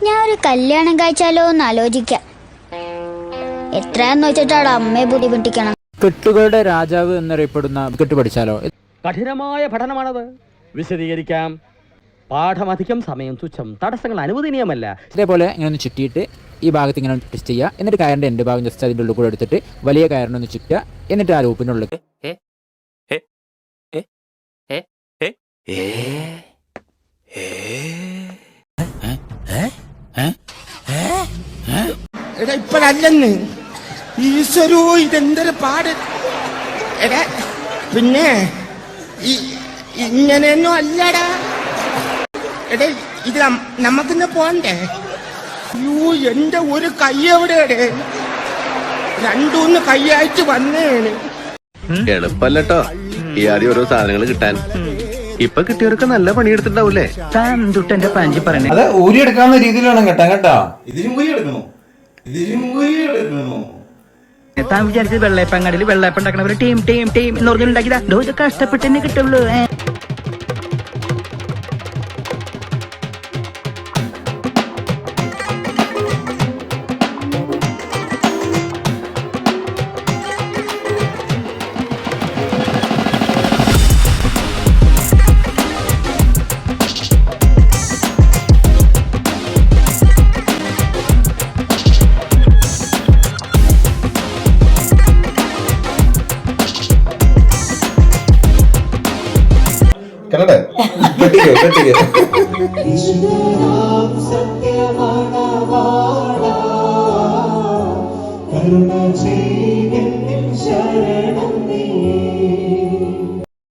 ഞാൻ ഒരു കല്യാണം കഴിച്ചാലോ എന്ന് ആലോചിക്കാം. എത്രയാന്ന് വെച്ചിട്ടാണ് അമ്മയെ ബുദ്ധിമുട്ടിക്കണം. കെട്ടുകളുടെ രാജാവ് എന്നറിയപ്പെടുന്ന കെട്ട് പഠിച്ചാലോ? കഠിനമായ പഠനമാണത്. വിശദീകരിക്കാം. പാഠമധികം, സമയം തുച്ഛം, തടസ്സങ്ങൾ അനുവദനീയമല്ല. ഇതേപോലെ ഇങ്ങനെ ഒന്ന് ചുറ്റിയിട്ട് ഈ ഭാഗത്ത് ഇങ്ങനെ ടെസ്റ്റ് ചെയ്യുക. എന്നിട്ട് കയറിൻ്റെ എൻ്റെ ഭാഗം ജസ്റ്റ് അതിൻ്റെ ഉള്ളിൽ കൂടെ എടുത്തിട്ട് വലിയ കയറിനൊന്ന് ചുറ്റുക. എന്നിട്ട് ആ ലൂപ്പിനുള്ളിൽ എടാ ഇപ്പഴല്ലെന്ന് ഈശ്വരോ, ഇതെന്തൊരു പാട്. എടാ പിന്നെ ഇങ്ങനെയൊന്നും അല്ലടാ. എടാ ഇത് നമുക്കിന്ന് പോണ്ടേ? അയ്യോ, എന്റെ ഒരു കൈ എവിടെയാണ്? രണ്ടൂന്ന് കൈയായിട്ട് വന്നേണ്. എളുപ്പല്ലോ ഈ ആദ്യം ഓരോ സാധനങ്ങൾ കിട്ടാൻ. ഇപ്പൊ കിട്ടിയവർക്ക് നല്ല പണിയെടുത്തിട്ടുണ്ടാവൂലേ? അത് ഊരിയെടുക്കാവുന്ന രീതിയിലാണ് കേട്ടോ. താൻ വിചാരിച്ചത് വെള്ളയപ്പങ്ങാടിയിൽ വെള്ളയപ്പം ഉണ്ടാക്കണ ടീം ടീം ടീം എന്ന് പറഞ്ഞുണ്ടാക്കിയതാ. ഇത് കഷ്ടപ്പെട്ട് തന്നെ കിട്ടുള്ളൂ. കരുണ ചെയ്യും ശരണം നീ